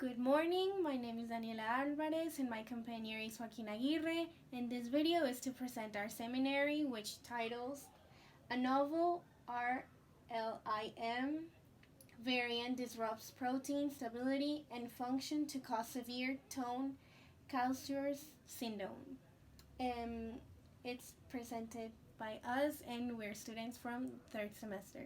Good morning, my name is Daniela Alvarez and my companion is Joaquin Aguirre, and this video is to present our seminary, which titles A Novel RLIM variant disrupts protein stability and function to cause severe tone Caucher's syndrome. It's presented by us and we're students from third semester.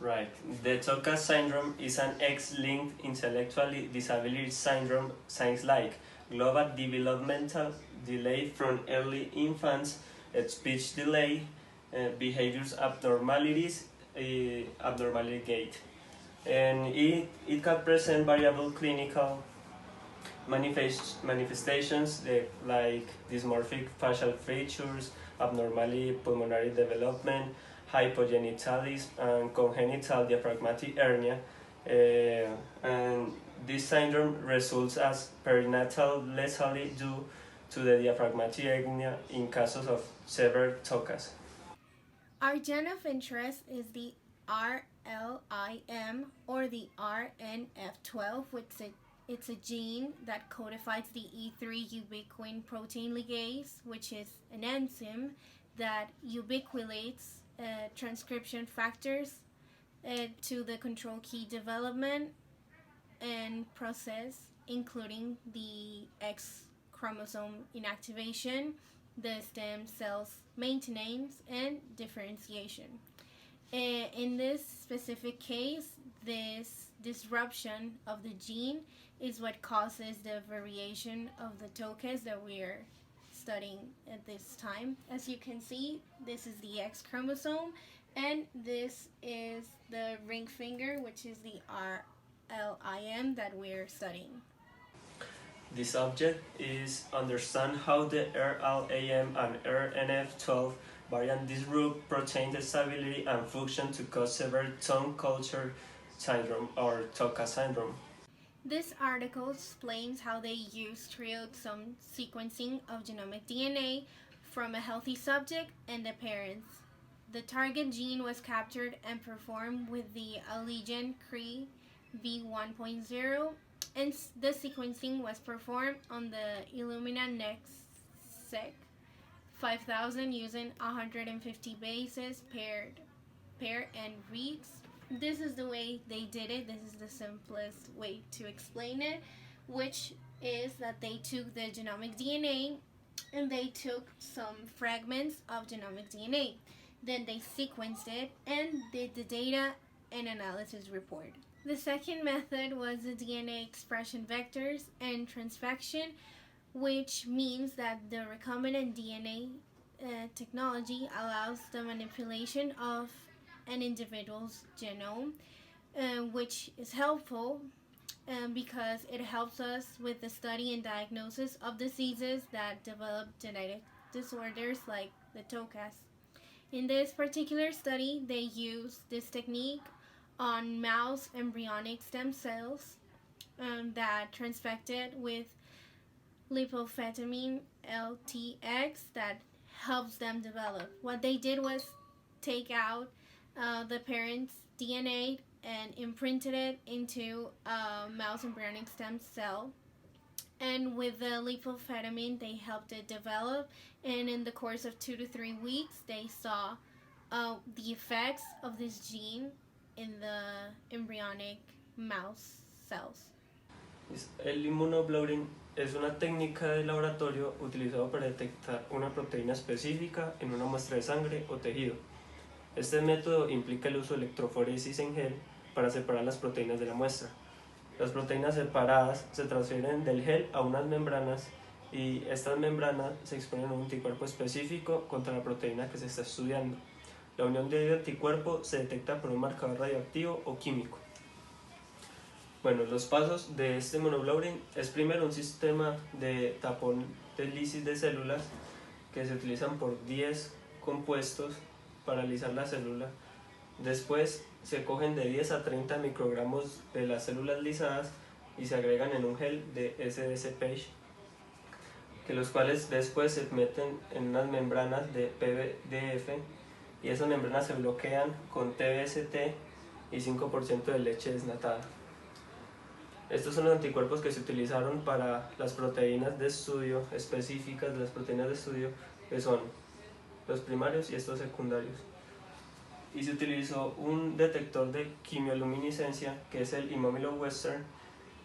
Right. The TOCA syndrome is an X-linked intellectual disability syndrome, signs like global developmental delay from early infants, speech delay, behaviors abnormalities, abnormality gait. And it can present variable clinical manifestations like dysmorphic facial features, abnormal pulmonary development, hypogenitalis, and congenital diaphragmatic hernia. And this syndrome results as perinatal lethality due to the diaphragmatic hernia in cases of severe TOCAs. Our gene of interest is the RLIM or the RNF12, which it's a gene that codifies the E3 ubiquitin protein ligase, which is an enzyme that ubiquitinates transcription factors to the control key development and process, including the X chromosome inactivation, the stem cells maintenance, and differentiation. In this specific case, this disruption of the gene is what causes the variation of the TOCAs that we're studying at this time. As you can see, this is the X chromosome, and this is the ring finger, which is the RLIM that we're studying. The subject is understand how the RLAM and RNF12 variant disrupt protein stability and function to cause severe tongue culture syndrome or TOCA syndrome. This article explains how they used triosome sequencing of genomic DNA from a healthy subject and the parents. The target gene was captured and performed with the Allegiant Cree V1.0, and the sequencing was performed on the Illumina NextSeq 5000 using 150 bases pair and reads. This is the way they did it. This is the simplest way to explain it, which is that they took the genomic DNA and they took some fragments of genomic DNA. Then they sequenced it and did the data and analysis report. The second method was the DNA expression vectors and transfection, which means that the recombinant DNA technology allows the manipulation of an individual's genome, which is helpful because it helps us with the study and diagnosis of diseases that develop genetic disorders like the TOCAs. In this particular study, they used this technique on mouse embryonic stem cells that transfected with lipofetamine LTX that helps them develop. What they did was take out the parent's DNA and imprinted it into a mouse embryonic stem cell, and with the lipofetamine they helped it develop, and in the course of 2 to 3 weeks they saw the effects of this gene in the embryonic mouse cells. El immunoblotting es una técnica de laboratorio utilizada para detectar una proteína específica en una muestra de sangre o tejido. Este método implica el uso de electroforesis en gel para separar las proteínas de la muestra. Las proteínas separadas se transfieren del gel a unas membranas y estas membranas se exponen a un anticuerpo específico contra la proteína que se está estudiando. La unión de anticuerpo se detecta por un marcador radioactivo o químico. Bueno, los pasos de este immunoblotting es primero un sistema de tapón de lisis de células que se utilizan por 10 compuestos para alisar la célula. Después se cogen de 10 a 30 microgramos de las células lisadas y se agregan en un gel de SDSPage, que los cuales después se meten en unas membranas de PVDF y esas membranas se bloquean con TBST y 5% de leche desnatada. Estos son los anticuerpos que se utilizaron para las proteínas de estudio específicas de las proteínas de estudio, que son los primarios y estos secundarios. Y se utilizó un detector de quimioluminiscencia, que es el imóvilo Western,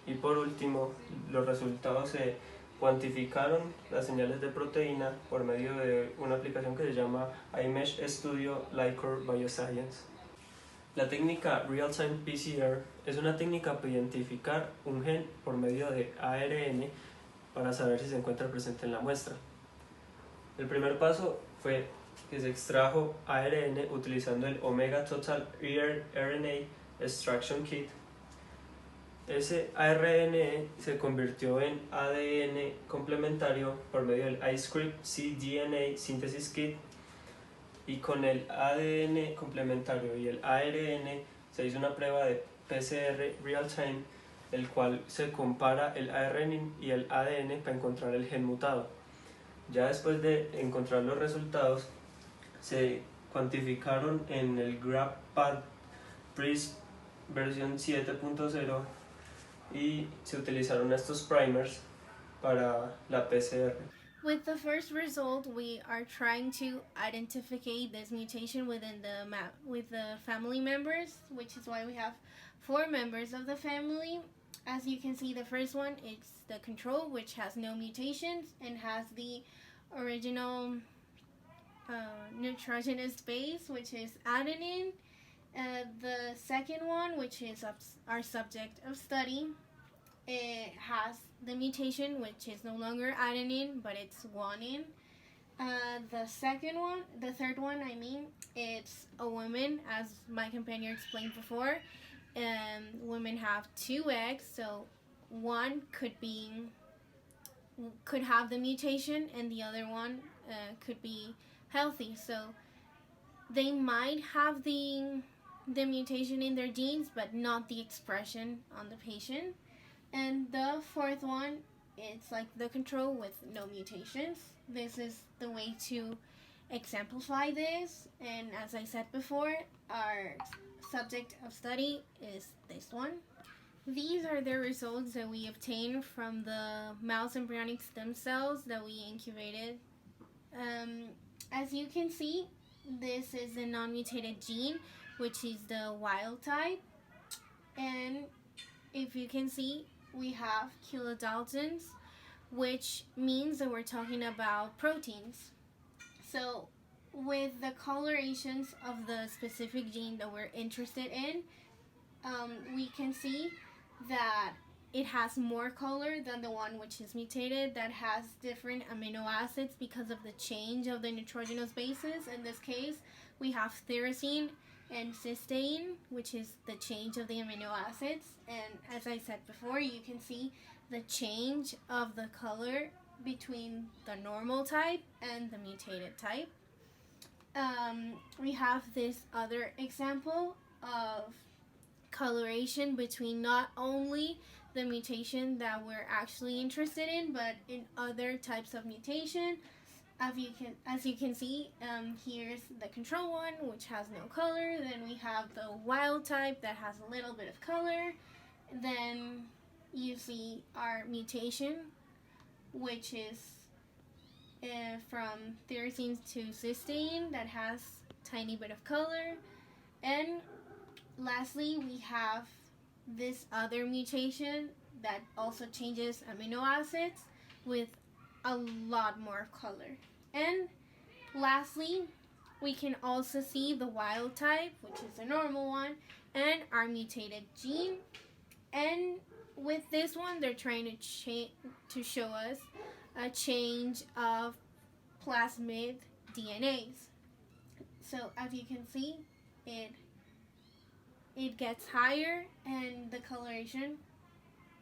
y por último los resultados se cuantificaron las señales de proteína por medio de una aplicación que se llama iMesh Studio Lycor Bioscience. La técnica Real-Time PCR es una técnica para identificar un gen por medio de ARN para saber si se encuentra presente en la muestra. El primer paso fue que se extrajo ARN utilizando el Omega Total RNA Extraction Kit. Ese ARN se convirtió en ADN complementario por medio del iScript cDNA Synthesis Kit, y con el ADN complementario y el ARN se hizo una prueba de PCR real-time, el cual se compara el ARN y el ADN para encontrar el gen mutado. Ya después de encontrar los resultados, se cuantificaron en el GrabPad PRISM versión 7.0 y se utilizaron estos primers para la PCR. With the first result, we are trying to identify this mutation within with the family members, which is why we have 4 members of the family. As you can see, the first one is the control, which has no mutations and has the original nitrogenous base, which is adenine. The second one, which is our subject of study, it has the mutation, which is no longer adenine, but it's guanine. The third one, it's a woman, as my companion explained before. Women have 2 eggs, so one could have the mutation, and the other one could be healthy. So they might have the mutation in their genes, but not the expression on the patient. And the fourth one, it's like the control with no mutations. This is the way to exemplify this. And as I said before, our subject of study is this one. These are the results that we obtained from the mouse embryonic stem cells that we incubated. As you can see, this is a non-mutated gene, which is the wild type. And if you can see, we have kilodaltons, which means that we're talking about proteins. So with the colorations of the specific gene that we're interested in, we can see that it has more color than the one which is mutated, that has different amino acids because of the change of the nitrogenous bases. In this case, we have tyrosine and cysteine, which is the change of the amino acids. And as I said before, you can see the change of the color between the normal type and the mutated type. We have this other example of coloration between not only the mutation that we're actually interested in, but in other types of mutation. As you can see, here's the control one, which has no color. Then we have the wild type that has a little bit of color. Then you see our mutation, which is from tyrosine to cysteine, that has a tiny bit of color. And lastly, we have this other mutation that also changes amino acids with a lot more color. And lastly, we can also see the wild type, which is the normal one, and our mutated gene. And with this one, they're trying to show us a change of plasmid DNAs. So as you can see, it gets higher, and the coloration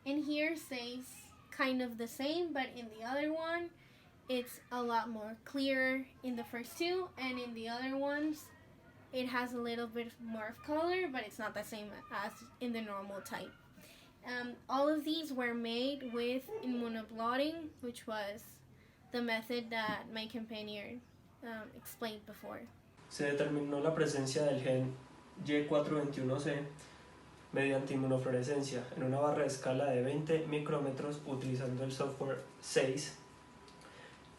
in here stays kind of the same, but in the other one, it's a lot more clear in the first two, and in the other ones, it has a little bit more of color, but it's not the same as in the normal type. All of these were made with immunoblotting, which was the method that my companion explained before. Se determinó la presencia del gen Y421C mediante inmunofluorescencia en una barra de escala de 20 micrómetros utilizando el software 6,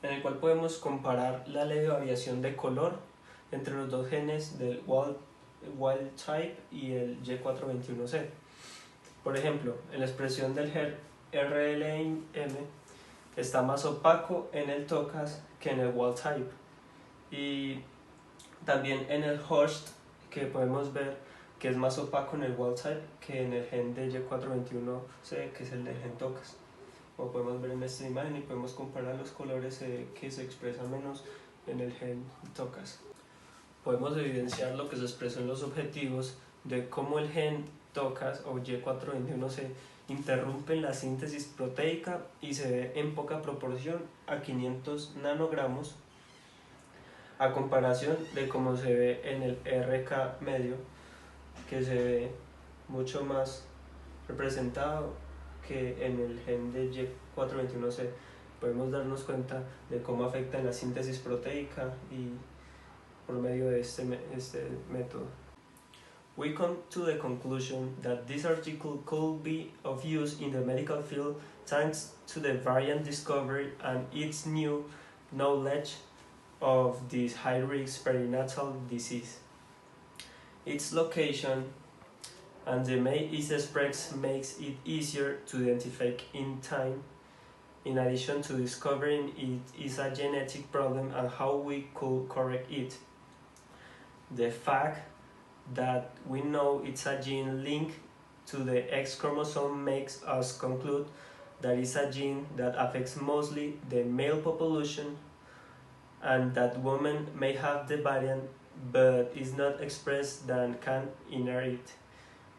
en el cual podemos comparar la leve variación de color entre los dos genes del wild type y el Y421C. Por ejemplo, en la expresión del gen RLM está más opaco en el TOCAS que en el wild type, y también en el host, que podemos ver que es más opaco en el wild type que en el gen de Y421C, que es el del gen TOCAS. Como podemos ver en esta imagen, y podemos comparar los colores que se expresan menos en el gen TOCAS. Podemos evidenciar lo que se expresó en los objetivos de cómo el gen TOCAS o Y421C interrumpe la síntesis proteica y se ve en poca proporción a 500 nanogramos, a comparación de cómo se ve en el RK medio, que se ve mucho más representado que en el gen de Y421C. Podemos darnos cuenta de cómo afecta en la síntesis proteica y por medio de este método. We come to the conclusion that this article could be of use in the medical field thanks to the variant discovery and its new knowledge of this high-risk perinatal disease. Its location and the way it spreads makes it easier to identify in time. In addition to discovering it is a genetic problem and how we could correct it. The fact that we know it's a gene linked to the X chromosome makes us conclude that it's a gene that affects mostly the male population, and that women may have the variant but is not expressed and can inherit.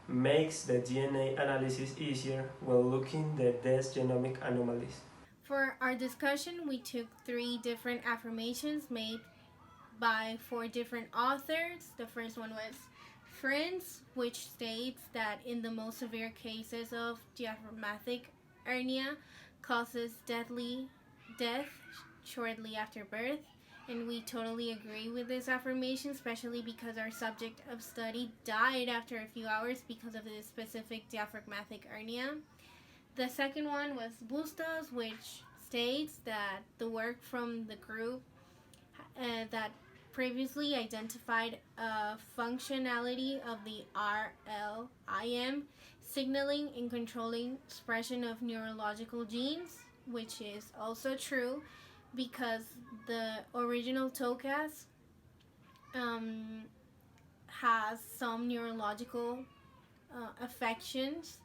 Makes the DNA analysis easier when looking at these genomic anomalies. For our discussion, we took 3 different affirmations made by 4 different authors. The first one was Friends, which states that in the most severe cases of diaphragmatic hernia causes death shortly after birth. And we totally agree with this affirmation, especially because our subject of study died after a few hours because of this specific diaphragmatic hernia. The second one was Bustos, which states that the work from the group that previously identified a functionality of the RLIM signaling and controlling expression of neurological genes, which is also true because the original TOCAS has some neurological affections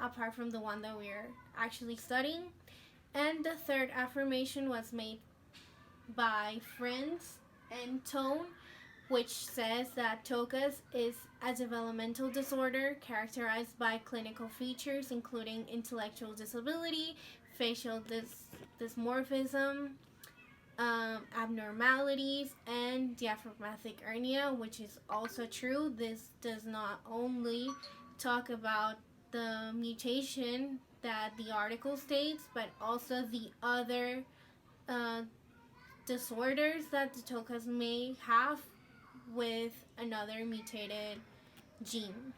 apart from the one that we're actually studying. And the third affirmation was made by Friends and Tone, which says that TOCAS is a developmental disorder characterized by clinical features including intellectual disability, facial dysmorphism, abnormalities, and diaphragmatic hernia, which is also true. This does not only talk about the mutation that the article states, but also the other disorders that the TOCAS may have with another mutated gene.